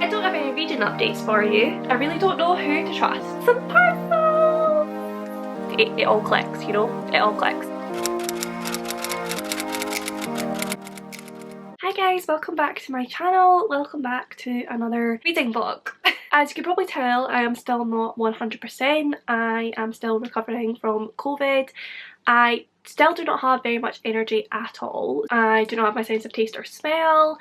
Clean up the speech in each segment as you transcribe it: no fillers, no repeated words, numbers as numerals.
I don't have any reading updates for you. I really don't know who to trust. Some parcels! It all clicks, you know? It all clicks. Hi guys, welcome back to my channel. Welcome back to another reading vlog. As you can probably tell, I am still not 100%. I am still recovering from COVID. I still do not have very much energy at all. I do not have my sense of taste or smell.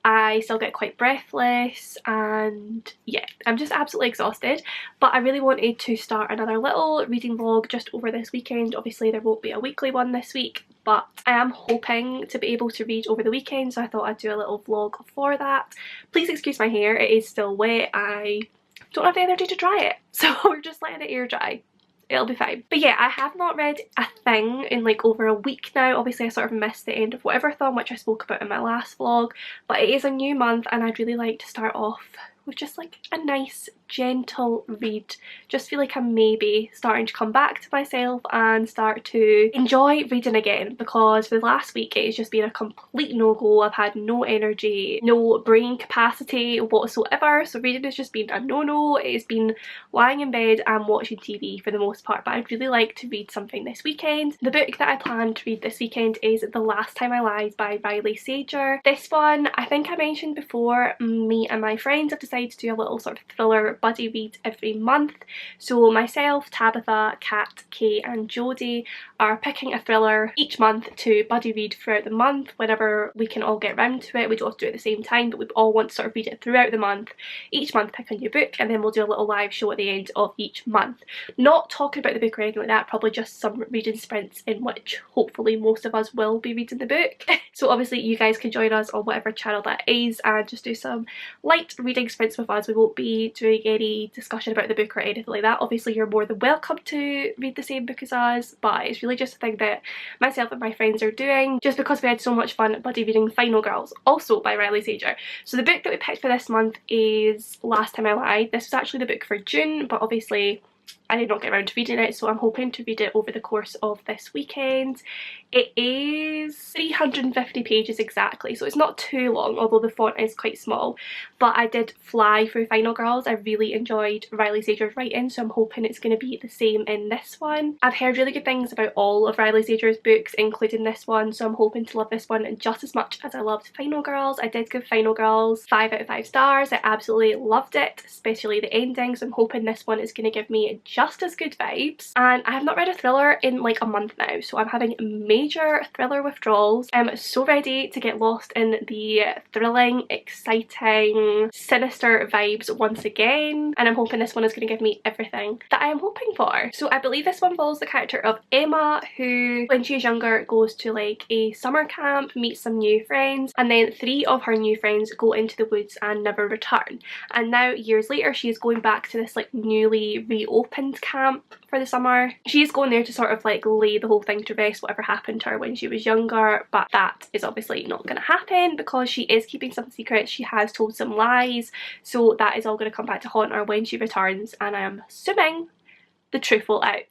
I still get quite breathless, and yeah, I'm just absolutely exhausted. But I really wanted to start another little reading vlog just over this weekend. Obviously there won't be a weekly one this week, but I am hoping to be able to read over the weekend, so I thought I'd do a little vlog for that. Please excuse my hair, it is still wet. I don't have the energy to dry it, so we're just letting it air dry. It'll be fine. But yeah, I have not read a thing in like over a week now. Obviously I sort of missed the end of Whatever-thon, which I spoke about in my last vlog, but it is a new month and I'd really like to start off with just like a nice gentle read. Just feel like I'm maybe starting to come back to myself and start to enjoy reading again, because for the last week it has just been a complete no-go. I've had no energy, no brain capacity whatsoever, so reading has just been a no-no. It's been lying in bed and watching TV for the most part, but I'd really like to read something this weekend. The book that I plan to read this weekend is The Last Time I Lied by Riley Sager. This one, I think I mentioned before, me and my friends have decided to do a little sort of thriller buddy read every month. So myself, Tabitha, Kat, Kay and Jodie are picking a thriller each month to buddy read throughout the month whenever we can all get round to it. We don't have to do it at the same time, but we all want to sort of read it throughout the month. Each month pick a new book and then we'll do a little live show at the end of each month. Not talking about the book or anything like that, probably just some reading sprints in which hopefully most of us will be reading the book. So obviously you guys can join us on whatever channel that is and just do some light reading sprints with us. We won't be doing any discussion about the book or anything like that. Obviously you're more than welcome to read the same book as us, but it's really just a thing that myself and my friends are doing just because we had so much fun buddy reading Final Girls, also by Riley Sager. So the book that we picked for this month is Last Time I Lied. This was actually the book for June, but obviously I did not get around to reading it, so I'm hoping to read it over the course of this weekend. It is 350 pages exactly, so it's not too long, although the font is quite small. But I did fly through Final Girls. I really enjoyed Riley Sager's writing, so I'm hoping it's going to be the same in this one. I've heard really good things about all of Riley Sager's books, including this one, so I'm hoping to love this one just as much as I loved Final Girls. I did give Final Girls 5 out of 5 stars. I absolutely loved it, especially the ending, so I'm hoping this one is going to give me just as good vibes. And I have not read a thriller in like a month now, so I'm having major thriller withdrawals. I'm so ready to get lost in the thrilling, exciting, sinister vibes once again, and I'm hoping this one is going to give me everything that I am hoping for. So I believe this one follows the character of Emma, who when she is younger goes to like a summer camp, meets some new friends, and then 3 of her new friends go into the woods and never return. And now years later she is going back to this like newly reopened camp for the summer. She's going there to sort of like lay the whole thing to rest, whatever happened to her when she was younger, but that is obviously not going to happen because she is keeping some secrets. She has told some lies, so that is all going to come back to haunt her when she returns, and I am assuming the truth will out.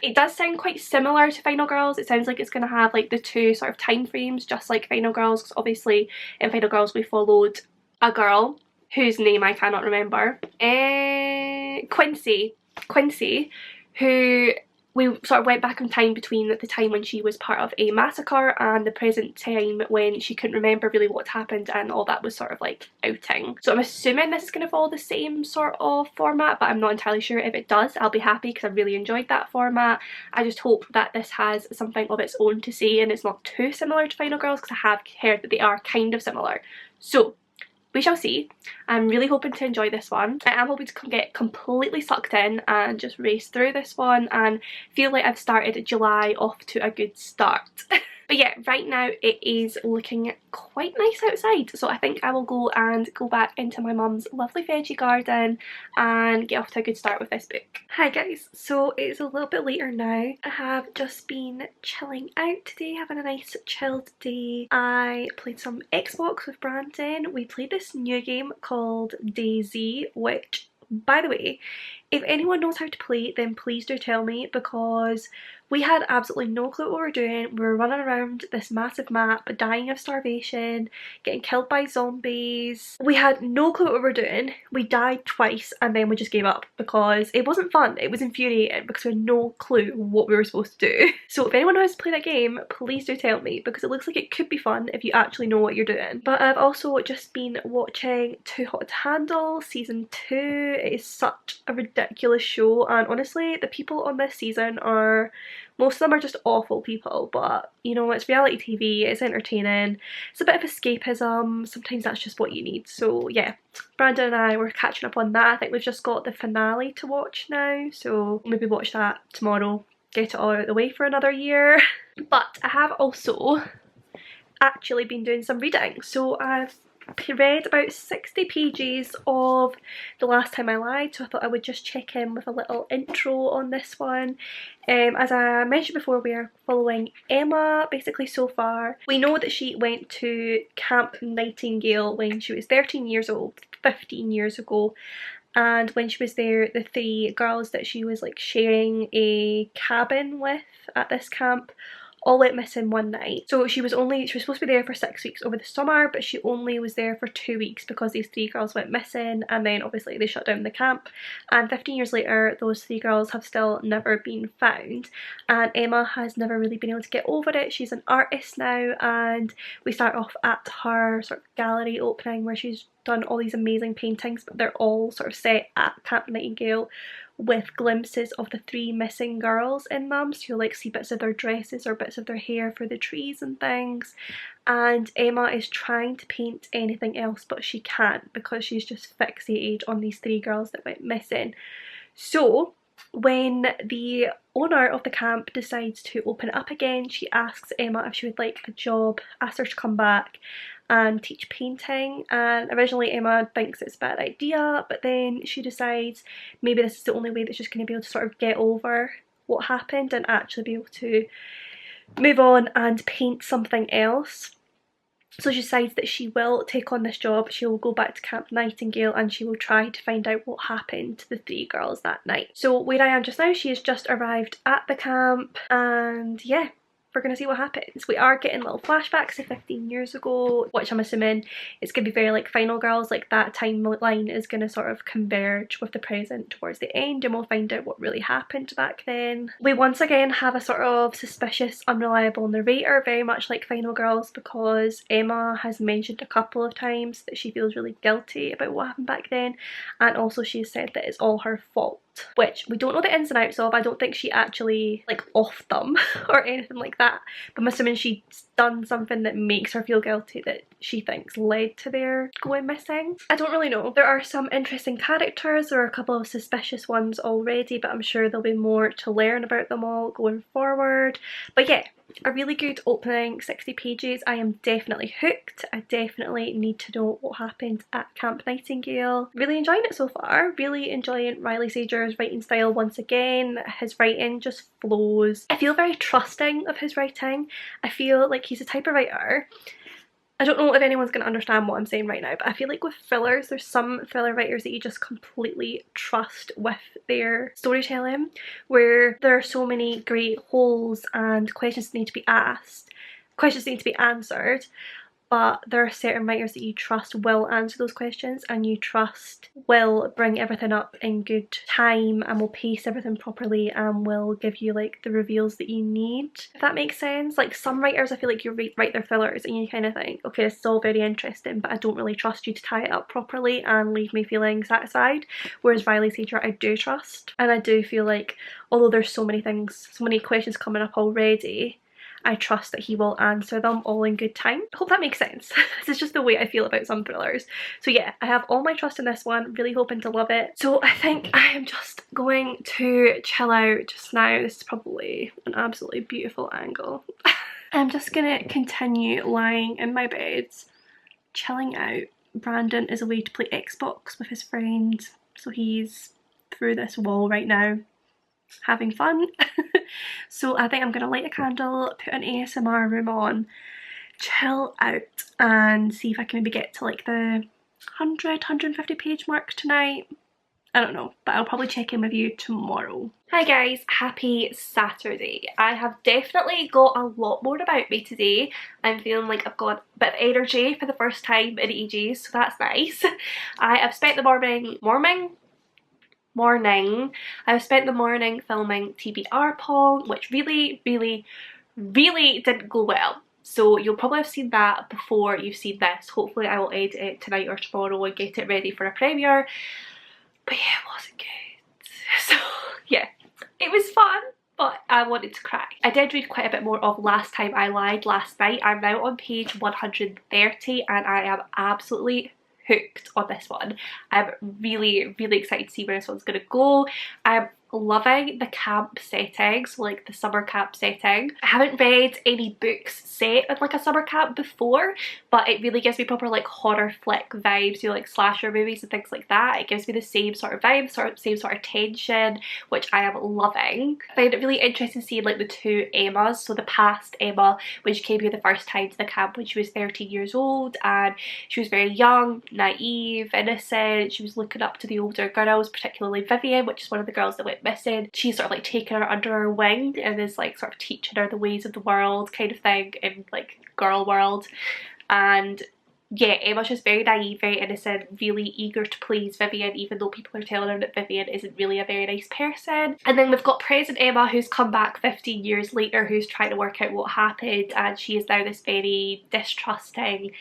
It does sound quite similar to Final Girls. It sounds like it's going to have like the 2 sort of time frames just like Final Girls, because obviously in Final Girls we followed a girl whose name I cannot remember, Quincy, who we sort of went back in time between the time when she was part of a massacre and the present time when she couldn't remember really what happened, and all that was sort of like outing. So I'm assuming this is going to follow the same sort of format, but I'm not entirely sure. If it does, I'll be happy because I really enjoyed that format. I just hope that this has something of its own to say and it's not too similar to Final Girls, because I have heard that they are kind of similar. So we shall see. I'm really hoping to enjoy this one. I am hoping to get completely sucked in and just race through this one and feel like I've started July off to a good start. But yeah, right now it is looking quite nice outside, so I think I will go back into my mum's lovely veggie garden and get off to a good start with this book. Hi guys, so it's a little bit later now. I have just been chilling out today, having a nice chilled day. I played some Xbox with Brandon. We played this new game called DayZ, which by the way If anyone knows how to play, then please do tell me, because we had absolutely no clue what we were doing. We were running around this massive map, dying of starvation, getting killed by zombies. We had no clue what we were doing. We died twice and then we just gave up because it wasn't fun. It was infuriating because we had no clue what we were supposed to do. So if anyone knows how to play that game, please do tell me, because it looks like it could be fun if you actually know what you're doing. But I've also just been watching Too Hot to Handle season 2. It is such a ridiculous show, and honestly the people on this season are, most of them are just awful people, but you know, it's reality TV, it's entertaining, it's a bit of escapism, sometimes that's just what you need. So yeah, Brandon and I were catching up on that. I think we've just got the finale to watch now, so maybe watch that tomorrow, get it all out of the way for another year. But I have also actually been doing some reading, so I've read about 60 pages of The Last Time I Lied, so I thought I would just check in with a little intro on this one. As I mentioned before, we are following Emma basically so far. We know that she went to Camp Nightingale when she was 13 years old, 15 years ago, and when she was there, the 3 girls that she was like sharing a cabin with at this camp all went missing one night. So she was supposed to be there for 6 weeks over the summer, but she only was there for 2 weeks because these 3 girls went missing, and then obviously they shut down the camp, and 15 years later those 3 girls have still never been found, and Emma has never really been able to get over it. She's an artist now, and we start off at her sort of gallery opening where she's done all these amazing paintings, but they're all sort of set at Camp Nightingale with glimpses of the 3 missing girls in them, so you'll like see bits of their dresses or bits of their hair for the trees and things. And Emma is trying to paint anything else, but she can't because she's just fixated on these 3 girls that went missing. So when the owner of the camp decides to open it up again, she asks Emma if she would like a job, asks her to come back and teach painting. And originally Emma thinks it's a bad idea, but then she decides maybe this is the only way that she's going to be able to sort of get over what happened and actually be able to move on and paint something else. So she decides that she will take on this job. She will go back to Camp Nightingale and she will try to find out what happened to the 3 girls that night. So where I am just now, she has just arrived at the camp, and yeah, we're going to see what happens. We are getting little flashbacks to 15 years ago, which I'm assuming it's going to be very like Final Girls, like that timeline is going to sort of converge with the present towards the end, and we'll find out what really happened back then. We once again have a sort of suspicious, unreliable narrator, very much like Final Girls, because Emma has mentioned a couple of times that she feels really guilty about what happened back then, and also she's said that it's all her fault, which we don't know the ins and outs of. I don't think she actually like offed them or anything like that, but I'm assuming she's done something that makes her feel guilty that she thinks led to their going missing. I don't really know. There are some interesting characters, there are a couple of suspicious ones already, but I'm sure there'll be more to learn about them all going forward. But yeah, a really good opening 60 pages. I am definitely hooked. I definitely need to know what happened at Camp Nightingale. Really enjoying it so far. Really enjoying Riley Sager's writing style once again. His writing just flows. I feel very trusting of his writing. I feel like he's a type of writer, I don't know if anyone's going to understand what I'm saying right now, but I feel like with thrillers, there's some thriller writers that you just completely trust with their storytelling, where there are so many great holes and questions that need to be asked, questions that need to be answered, but there are certain writers that you trust will answer those questions and you trust will bring everything up in good time and will pace everything properly and will give you like the reveals that you need, if that makes sense. Like some writers, I feel like you write their thrillers and you kind of think, okay, this is all very interesting, but I don't really trust you to tie it up properly and leave me feeling satisfied. Whereas Riley Sager I do trust, and I do feel like although there's so many things, so many questions coming up already, I trust that he will answer them all in good time. I hope that makes sense. This is just the way I feel about some thrillers. So yeah, I have all my trust in this one, really hoping to love it. So I think I am just going to chill out just now. This is probably an absolutely beautiful angle. I'm just gonna continue lying in my bed, chilling out. Brandon is away to play Xbox with his friends, so he's through this wall right now, having fun. So I think I'm gonna light a candle, put an ASMR room on, chill out and see if I can maybe get to like the 100-150 page mark tonight. I don't know, but I'll probably check in with you tomorrow. Hi guys, happy Saturday. I have definitely got a lot more about me today. I'm feeling like I've got a bit of energy for the first time in ages, so that's nice. I have spent the morning filming TBR Pong, which really didn't go well. So you'll probably have seen that before you've seen this. Hopefully I will edit it tonight or tomorrow and get it ready for a premiere. But yeah, it wasn't good. So yeah, it was fun, but I wanted to cry. I did read quite a bit more of Last Time I Lied last night. I'm now on page 130 and I am absolutely hooked on this one. I'm really excited to see where this one's gonna go. I'm loving the camp setting, so like the summer camp setting. I haven't read any books set in like a summer camp before, but it really gives me proper like horror flick vibes, you know, like slasher movies and things like that. It gives me the same sort of vibe, same sort of tension, which I am loving. I find it really interesting seeing like the two Emmas, so the past Emma when she came here the first time to the camp when she was 13 years old, and she was very young, naive, innocent. She was looking up to the older girls, particularly Vivian, which is one of the girls that went missing. She's sort of like taken her under her wing and is like sort of teaching her the ways of the world kind of thing in like girl world. And yeah, Emma's just very naive, very innocent, really eager to please Vivian, even though people are telling her that Vivian isn't really a very nice person. And then we've got present Emma, who's come back 15 years later, who's trying to work out what happened, and she is now this very distrusting,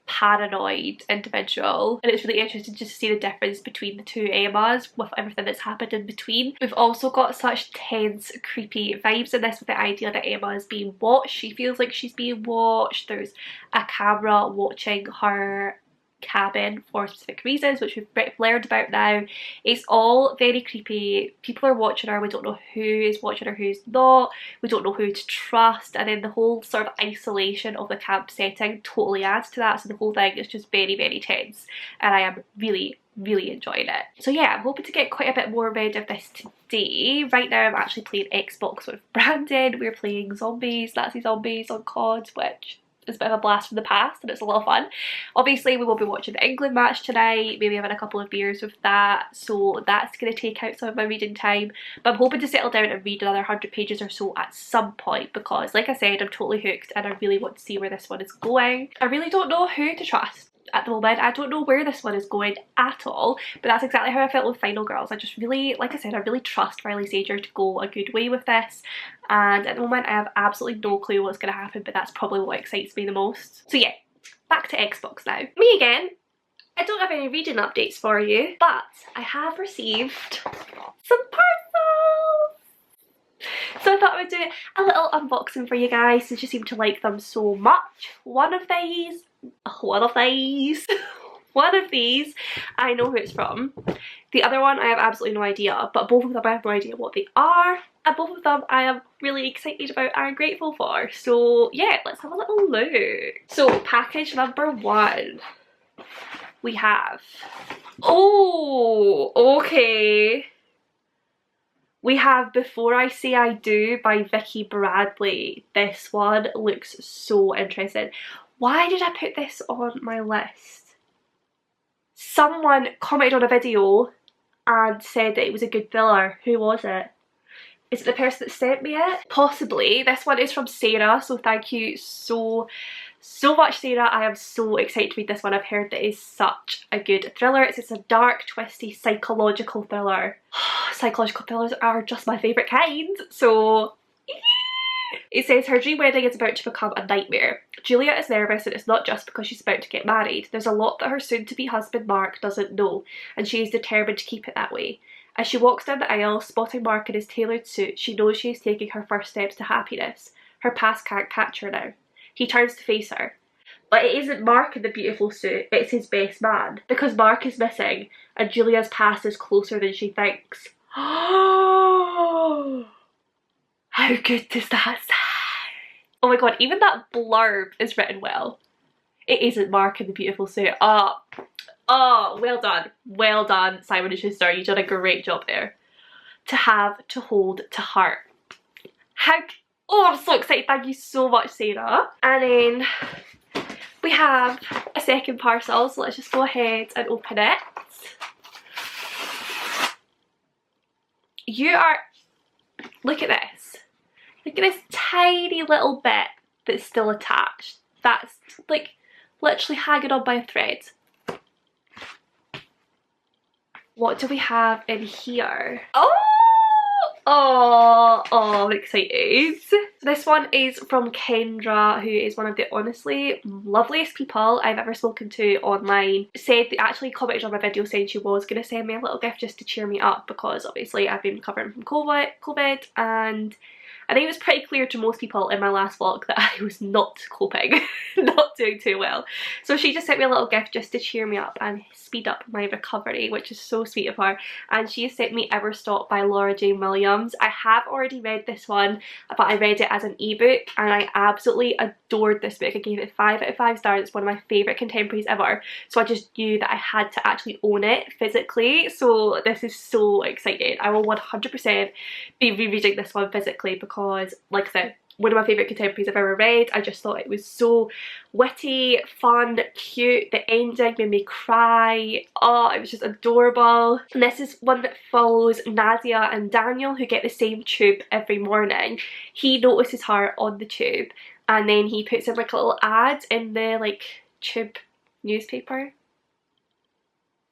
paranoid individual, and it's really interesting just to see the difference between the two Emmas with everything that's happened in between. We've also got such tense, creepy vibes in this with the idea that Emma is being watched. She feels like she's being watched. There's a camera watching her cabin for specific reasons, which we've learned about now. It's all very creepy. People are watching her. We don't know who is watching her, who's not. We don't know who to trust, and then the whole sort of isolation of the camp setting totally adds to that. So the whole thing is just very tense, and I am really enjoying it. So yeah, I'm hoping to get quite a bit more read of this today. Right now I'm actually playing Xbox with Brandon. We're playing Nazi Zombies on COD, which is a bit of a blast from the past and it's a lot of fun. Obviously we will be watching the England match tonight, maybe having a couple of beers with that, so that's going to take out some of my reading time. But I'm hoping to settle down and read another 100 pages or so at some point, because like I said, I'm totally hooked and I really want to see where this one is going. I really don't know who to trust at the moment. I don't know where this one is going at all, but that's exactly how I felt with Final Girls. I just really, like I said, I really trust Riley Sager to go a good way with this, and at the moment I have absolutely no clue what's going to happen, but that's probably what excites me the most. So yeah, back to Xbox now. Me again. I don't have any reading updates for you, but I have received some parcels! So I thought I would do a little unboxing for you guys since you seem to like them so much. One of these I know who it's from. The other one I have absolutely no idea, but both of them I have no idea what they are, and both of them I am really excited about and grateful for. So yeah, let's have a little look. So package number one, we have, oh okay, we have Before I Say I Do by Vicki Bradley. This one looks so interesting. Why did I put this on my list? Someone commented on a video and said that it was a good thriller. Who was it? Is it the person that sent me it? Possibly. This one is from Sarah, so thank you so much, Sarah. I am so excited to read this one. I've heard that it is such a good thriller. It's a dark, twisty, psychological thriller. Psychological thrillers are just my favourite kind, so it says her dream wedding is about to become a nightmare. Julia is nervous, and it's not just because she's about to get married. There's a lot that her soon-to-be husband Mark doesn't know, and she is determined to keep it that way. As she walks down the aisle, spotting Mark in his tailored suit, she knows she is taking her first steps to happiness. Her past can't catch her now. He turns to face her. But it isn't Mark in the beautiful suit, it's his best man. Because Mark is missing, and Julia's past is closer than she thinks. How good does that sound? Oh my god, even that blurb is written well. It isn't Mark in the beautiful suit. Oh, well done. Well done, Simon & Schuster. You've done a great job there. To have, to hold, to heart. Oh, I'm so excited. Thank you so much, Sarah. And then we have a second parcel, so let's just go ahead and open it. you are, look at this. Look at this tiny little bit that's still attached. That's like literally hanging on by a thread. What do we have in here? Oh, I'm excited. This one is from Kendra, who is one of the honestly loveliest people I've ever spoken to online. Said, actually commented on my video saying she was going to send me a little gift just to cheer me up, because obviously I've been recovering from COVID, and I think it was pretty clear to most people in my last vlog that I was not coping, not doing too well. So she just sent me a little gift just to cheer me up and speed up my recovery, which is so sweet of her. And she sent me Everstop by Laura Jane Williams. I have already read this one, but I read it as an ebook and I absolutely adored this book. I gave it 5 out of 5 stars. It's one of my favourite contemporaries ever. So I just knew that I had to actually own it physically. So this is so exciting. I will 100% be rereading this one physically because, like I said, one of my favourite contemporaries I've ever read. I just thought it was so witty, fun, cute. The ending made me cry. Oh, it was just adorable. And this is one that follows Nadia and Daniel, who get the same tube every morning. He notices her on the tube and then he puts in like a little ad in the like tube newspaper.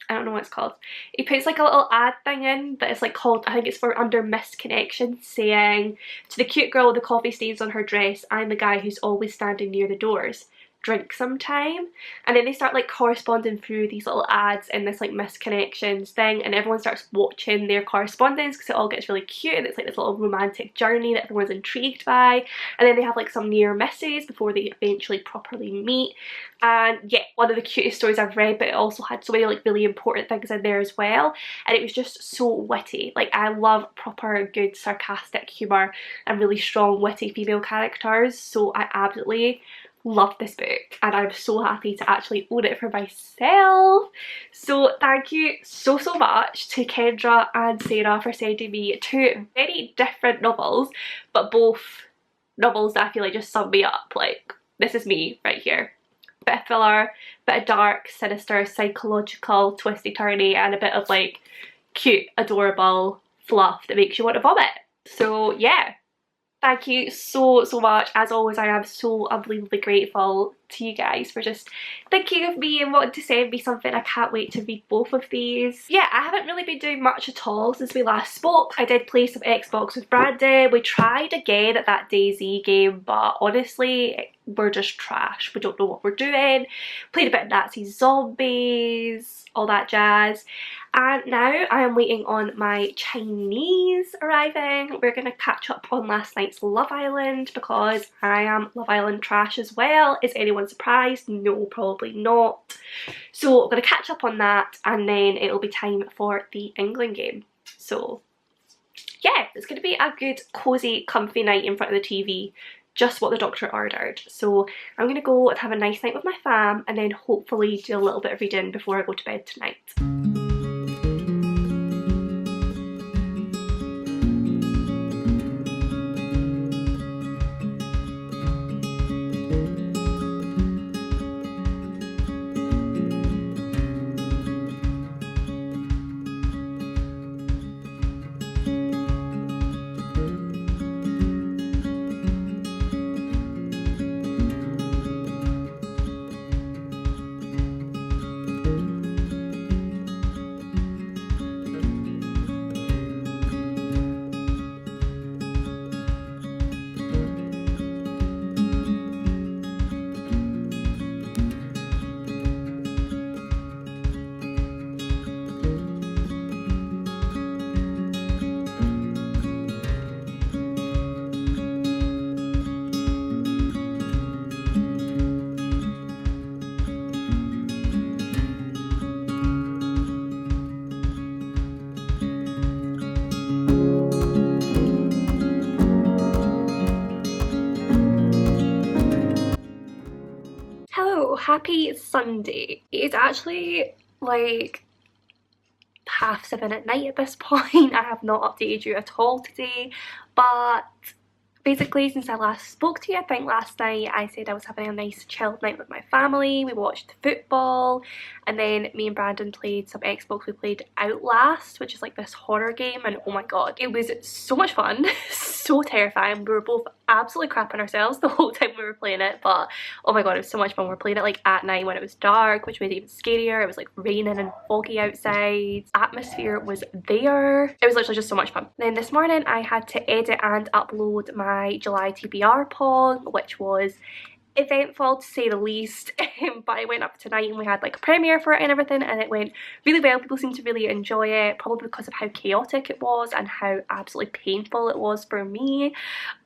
I don't know what it's called. He puts like a little ad thing in that is like called, I think it's for under missed connection, saying, "To the cute girl with the coffee stains on her dress, I'm the guy who's always standing near the doors. Drink sometime." And then they start like corresponding through these little ads in this like missed connections thing, and everyone starts watching their correspondence because it all gets really cute and it's like this little romantic journey that everyone's intrigued by. And then they have like some near misses before they eventually properly meet. And yeah, one of the cutest stories I've read, but it also had so many like really important things in there as well, and it was just so witty. Like, I love proper good sarcastic humour and really strong witty female characters, so I absolutely loved this book and I'm so happy to actually own it for myself. So thank you so much to Kendra and Sarah for sending me 2 very different novels, but both novels that I feel like just sum me up. Like, this is me right here. Bit of thriller, bit of dark, sinister, psychological, twisty-turny, and a bit of like cute, adorable fluff that makes you want to vomit. So yeah, thank you so much. As always, I am so unbelievably grateful to you guys for just thinking of me and wanting to send me something. I can't wait to read both of these. Yeah, I haven't really been doing much at all since we last spoke. I did play some Xbox with Brandon. We tried again at that DayZ game, but honestly, we're just trash. We don't know what we're doing. Played a bit of Nazi Zombies, all that jazz. And now I am waiting on my Chinese arriving. We're going to catch up on last night's Love Island because I am Love Island trash as well. Is anyone surprised? No, probably not. So I'm going to catch up on that and then it'll be time for the England game. So yeah, it's going to be a good cosy comfy night in front of the TV. Just what the doctor ordered. So I'm going to go and have a nice night with my fam and then hopefully do a little bit of reading before I go to bed tonight. Happy Sunday. It's actually like 7:30 at night at this point. I have not updated you at all today, but Basically, since I last spoke to you, I think last night I said I was having a nice chilled night with my family. We watched football, and then me and Brandon played some Xbox. We played Outlast, which is like this horror game, and oh my god, it was so much fun. So terrifying. We were both absolutely crapping ourselves the whole time we were playing it, but oh my god, it was so much fun. We were playing it like at night when it was dark, which made it even scarier. It was like raining and foggy outside. Atmosphere was there. It was literally just so much fun. Then this morning I had to edit and upload my July TBR pod, which was eventful to say the least. But I went up tonight and we had like a premiere for it and everything, and it went really well. People seemed to really enjoy it, probably because of how chaotic it was and how absolutely painful it was for me.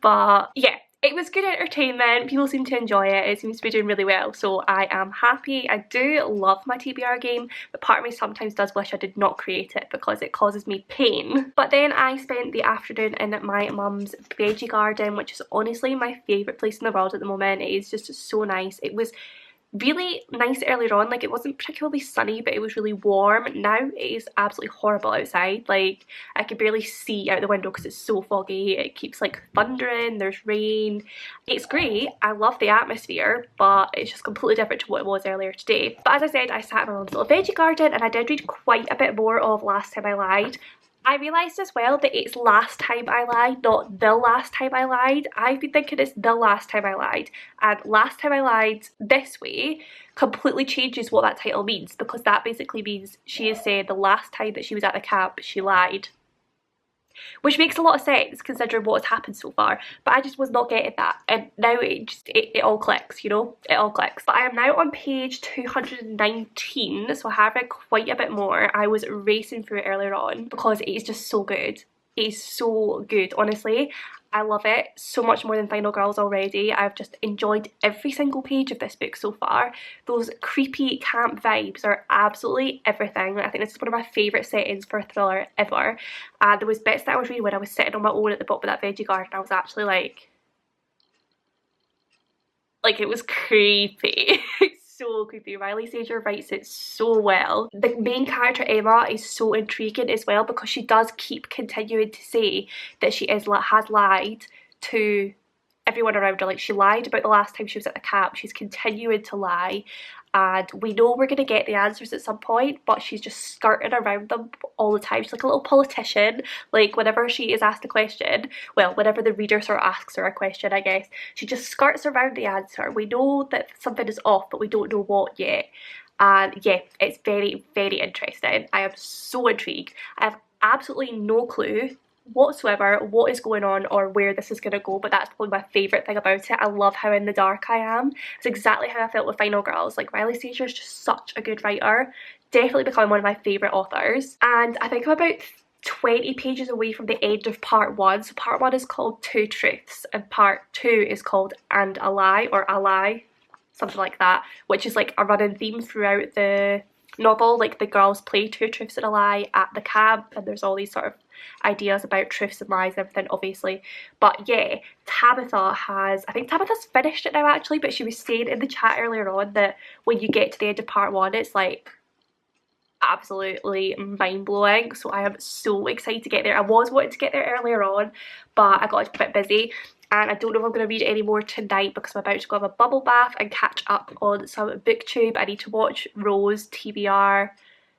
But yeah, it was good entertainment. People seem to enjoy it. It seems to be doing really well, so I am happy. I do love my TBR game, but part of me sometimes does wish I did not create it because it causes me pain. But then I spent the afternoon in my mum's veggie garden, which is honestly my favourite place in the world at the moment. It is just so nice. It was really nice earlier on, like it wasn't particularly sunny, but it was really warm. Now it is absolutely horrible outside. Like I could barely see out the window because it's so foggy. It keeps like thundering, there's rain. It's great, I love the atmosphere, but it's just completely different to what it was earlier today. But as I said, I sat in my little veggie garden and I did read quite a bit more of Last Time I Lied. I realised as well that it's Last Time I Lied, not The Last Time I Lied. I've been thinking it's The Last Time I Lied, and Last Time I Lied this way completely changes what that title means, because that basically means she has said the last time that she was at the camp she lied. Which makes a lot of sense considering what has happened so far, but I just was not getting that, and now it all clicks, you know, it all clicks. But I am now on page 219, so I have read quite a bit more. I was racing through it earlier on because it is just so good. It is so good, honestly. I love it so much more than Final Girls already. I've just enjoyed every single page of this book so far. Those creepy camp vibes are absolutely everything. I think this is one of my favourite settings for a thriller ever. There was bits that I was reading when I was sitting on my own at the bottom of that veggie garden. I was actually like it was creepy. So creepy. Riley Sager writes it so well. The main character Emma is so intriguing as well because she does keep continuing to say that she has lied to everyone around her. Like she lied about the last time she was at the camp. She's continuing to lie, and we know we're going to get the answers at some point, but she's just skirting around them all the time. She's like a little politician. Like whenever she is asked a question, well, whenever the reader sort of asks her a question, I guess, she just skirts around the answer. We know that something is off, but we don't know what yet. And yeah, it's very, very interesting. I am so intrigued. I have absolutely no clue whatsoever what is going on or where this is going to go, but that's probably my favourite thing about it. I love how in the dark I am. It's exactly how I felt with Final Girls. Like Riley Sager is just such a good writer, definitely becoming one of my favourite authors. And I think I'm about 20 pages away from the end of part 1. So part 1 is called Two Truths and part 2 is called And a Lie, or A Lie, something like that, which is like a running theme throughout the novel. Like the girls play Two Truths and a Lie at the camp, and there's all these sort of ideas about truths and lies and everything, obviously. But yeah, Tabitha has, I think Tabitha's finished it now actually, but she was saying in the chat earlier on that when you get to the end of part 1 it's like absolutely mind-blowing. So I am so excited to get there. I was wanting to get there earlier on, but I got a bit busy, and I don't know if I'm going to read any more tonight because I'm about to go have a bubble bath and catch up on some booktube. I need to watch Rose TBR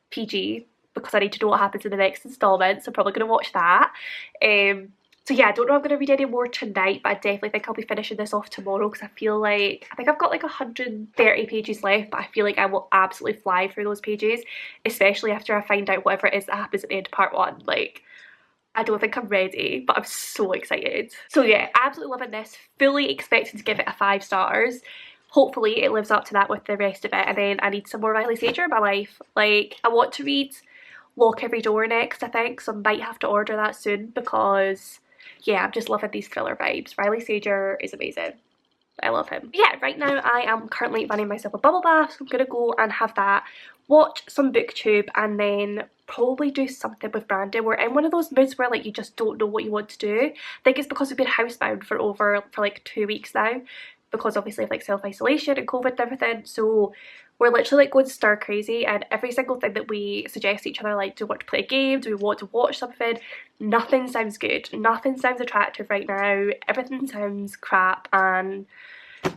PG because I need to know what happens in the next instalment, so I'm probably going to watch that. So yeah, I don't know if I'm going to read any more tonight, but I definitely think I'll be finishing this off tomorrow because I think I've got like 130 pages left, but I feel like I will absolutely fly through those pages, especially after I find out whatever it is that happens at the end of part 1. Like, I don't think I'm ready, but I'm so excited. So yeah, absolutely loving this, fully expecting to give it a 5 stars. Hopefully it lives up to that with the rest of it, and then I need some more Riley Sager in my life. Like, I want to read Lock Every Door next, I think, so I might have to order that soon because yeah, I'm just loving these thriller vibes. Riley Sager is amazing. I love him. Yeah, right now I am currently running myself a bubble bath, so I'm gonna go and have that, watch some booktube, and then probably do something with Brandon. We're in one of those moods where like you just don't know what you want to do. I think it's because we've been housebound for like 2 weeks now, because obviously of like self-isolation and COVID and everything. So we're literally like going stir crazy, and every single thing that we suggest to each other, like do we want to play a game, do we want to watch something, nothing sounds good, nothing sounds attractive right now, everything sounds crap, and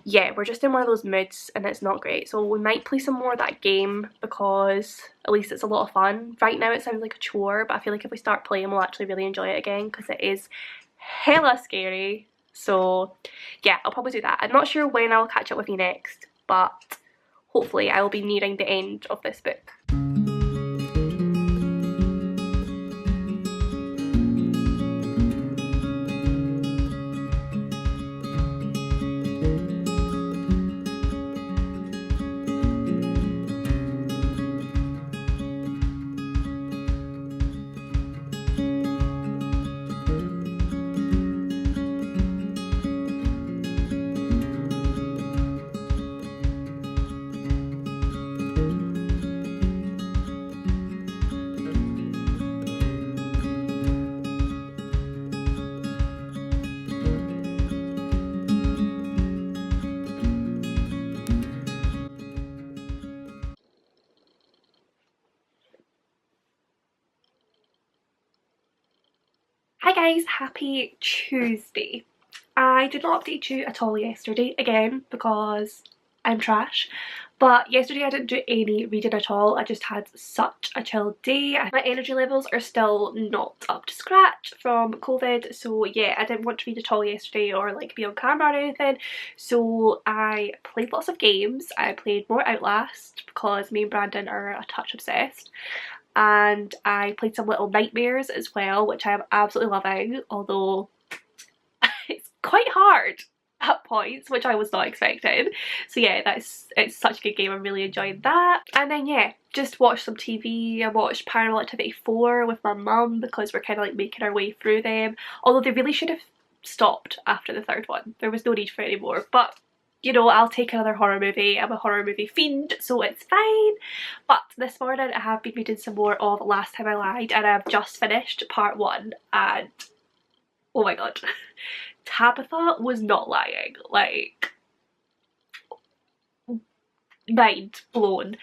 yeah, we're just in one of those moods and it's not great. So we might play some more of that game because at least it's a lot of fun. Right now it sounds like a chore, but I feel like if we start playing we'll actually really enjoy it again because it is hella scary. So yeah, I'll probably do that. I'm not sure when I'll catch up with you next, but hopefully I will be nearing the end of this book. Hi guys, happy Tuesday. I did not update you at all yesterday, again, because I'm trash. But yesterday I didn't do any reading at all. I just had such a chill day. My energy levels are still not up to scratch from COVID. So yeah, I didn't want to read at all yesterday or like be on camera or anything. So I played lots of games. I played more Outlast because me and Brandon are a touch obsessed. And I played some Little Nightmares as well, which I am absolutely loving, although it's quite hard at points, which I was not expecting. So yeah, it's such a good game. I'm really enjoying that. And then yeah, just watched some TV. I watched Paranormal Activity 4 with my mum because we're kind of like making our way through them, although they really should have stopped after the third one. There was no need for any more, but you know, I'll take another horror movie. I'm a horror movie fiend, so it's fine. But this morning I have been reading some more of Last Time I Lied, and I've just finished part 1, and oh my god, Tabitha was not lying. Like, mind blown.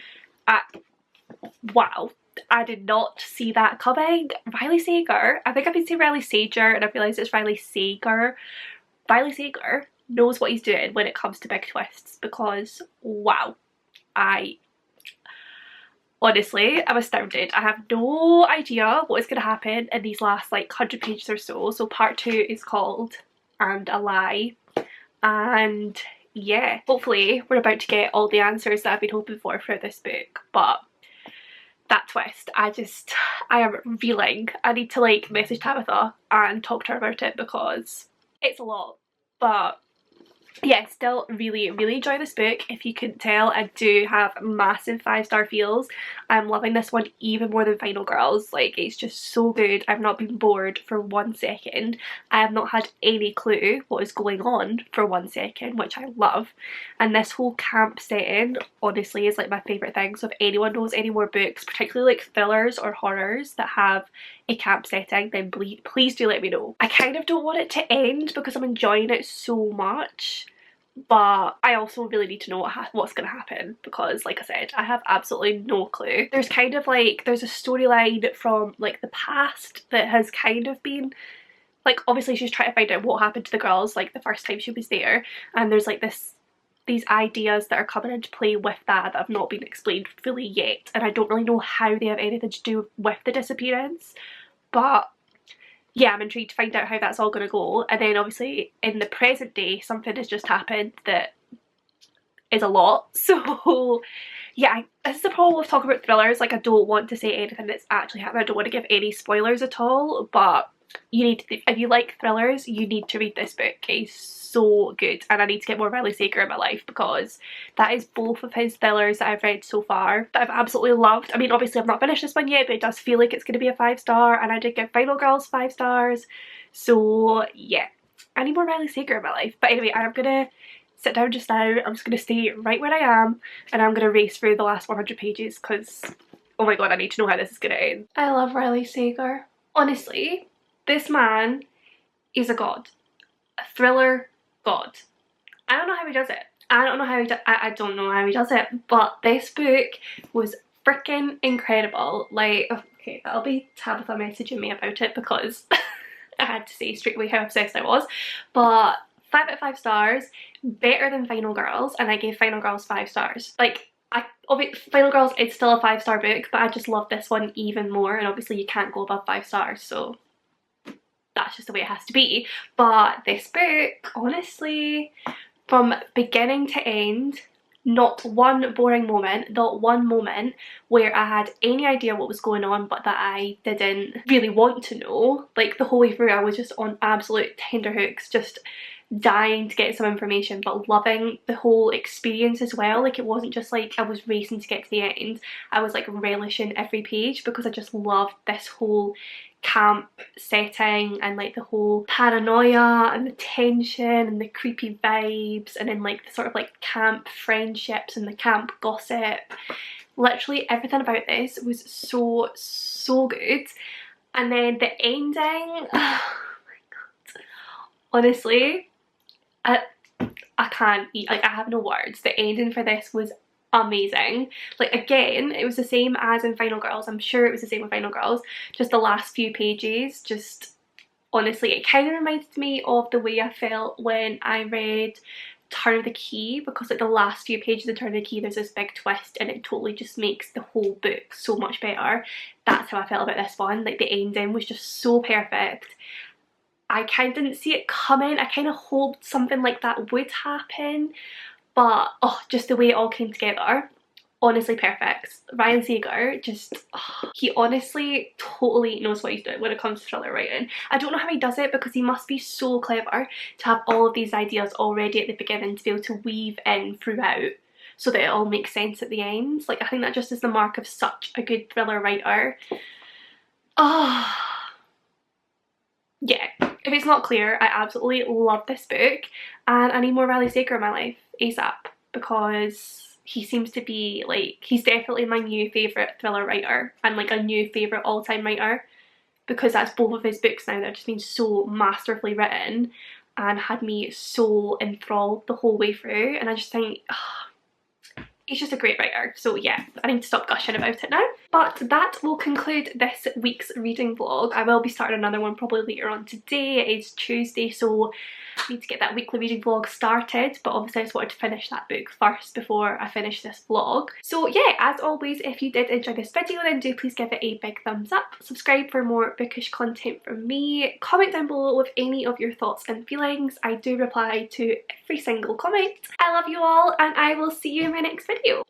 Wow, I did not see that coming. Riley Sager, I think I've been saying Riley Sager and I've realised it's Riley Sager. Riley Sager knows what he's doing when it comes to big twists, because wow, honestly, I'm astounded. I have no idea what is going to happen in these last like 100 pages or so. So part 2 is called And a Lie, and yeah, hopefully we're about to get all the answers that I've been hoping for this book. But that twist, I am reeling. I need to like message Tabitha and talk to her about it because it's a lot. But yeah, still really enjoy this book. If you couldn't tell, I do have massive 5-star feels. I'm loving this one even more than Final Girls. Like, it's just so good. I've not been bored for 1 second. I have not had any clue what is going on for 1 second, which I love. And this whole camp setting honestly is like my favourite thing. So if anyone knows any more books, particularly like thrillers or horrors that have a camp setting, then please do let me know. I kind of don't want it to end because I'm enjoying it so much, but I also really need to know what's going to happen because, like I said, I have absolutely no clue. There's kind of like, there's a storyline from like the past that has kind of been like, obviously she's trying to find out what happened to the girls like the first time she was there, and there's like these ideas that are coming into play with that have not been explained fully yet, and I don't really know how they have anything to do with the disappearance. But yeah, I'm intrigued to find out how that's all going to go. And then obviously in the present day something has just happened that is a lot. So yeah, this is the problem with talking about thrillers. Like, I don't want to say anything that's actually happened. I don't want to give any spoilers at all, but you need to, if you like thrillers, you need to read this book. It's so good, and I need to get more Riley Sager in my life because that is both of his thrillers that I've read so far that I've absolutely loved. I mean, obviously I've not finished this one yet, but it does feel like it's going to be a 5-star, and I did give Final Girls 5 stars. So yeah, I need more Riley Sager in my life. But anyway, I'm gonna sit down just now. I'm just gonna stay right where I am, and I'm gonna race through the last 100 pages because oh my god, I need to know how this is gonna end. I love Riley Sager. Honestly, this man is a god. A thriller god. I don't know how he does it. I don't know how I don't know how he does it, but this book was freaking incredible. Like, okay, that'll be Tabitha messaging me about it because I had to say straight away how obsessed I was. But 5 out of 5 stars, better than Final Girls, and I gave Final Girls 5 stars. Like, Final Girls, it's still a 5-star book, but I just love this one even more, and obviously you can't go above 5 stars, so that's just the way it has to be. But this book, honestly, from beginning to end, not one boring moment, not one moment where I had any idea what was going on but that I didn't really want to know. Like, the whole way through I was just on absolute tenterhooks, just dying to get some information, but loving the whole experience as well. Like, it wasn't just like I was racing to get to the end, I was like relishing every page because I just loved this whole camp setting and like the whole paranoia and the tension and the creepy vibes, and then like the sort of like camp friendships and the camp gossip. Literally everything about this was so good. And then the ending, oh my god, honestly, I can't eat, like, I have no words. The ending for this was amazing. Like, again, it was the same as in Final Girls. I'm sure it was the same with Final Girls, just the last few pages, just honestly, it kind of reminded me of the way I felt when I read Turn of the Key, because like the last few pages of Turn of the Key there's this big twist and it totally just makes the whole book so much better. That's how I felt about this one. Like, the ending was just so perfect. I kind of didn't see it coming. I kind of hoped something like that would happen, but oh, just the way it all came together, honestly perfect. Ryan Seeger, just, oh, he honestly totally knows what he's doing when it comes to thriller writing. I don't know how he does it, because he must be so clever to have all of these ideas already at the beginning to be able to weave in throughout so that it all makes sense at the end. Like, I think that just is the mark of such a good thriller writer. Oh, yeah, if it's not clear, I absolutely love this book and I need more Riley Sager in my life ASAP, because he seems to be like, he's definitely my new favourite thriller writer and like a new favourite all-time writer, because that's both of his books now. They've just been so masterfully written and had me so enthralled the whole way through, and I just think, he's just a great writer. So yeah, I need to stop gushing about it now. But that will conclude this week's reading vlog. I will be starting another one probably later on today. It is Tuesday, so I need to get that weekly reading vlog started, but obviously I just wanted to finish that book first before I finish this vlog. So yeah, as always, if you did enjoy this video then do please give it a big thumbs up, subscribe for more bookish content from me, comment down below with any of your thoughts and feelings. I do reply to every single comment. I love you all and I will see you in my next video.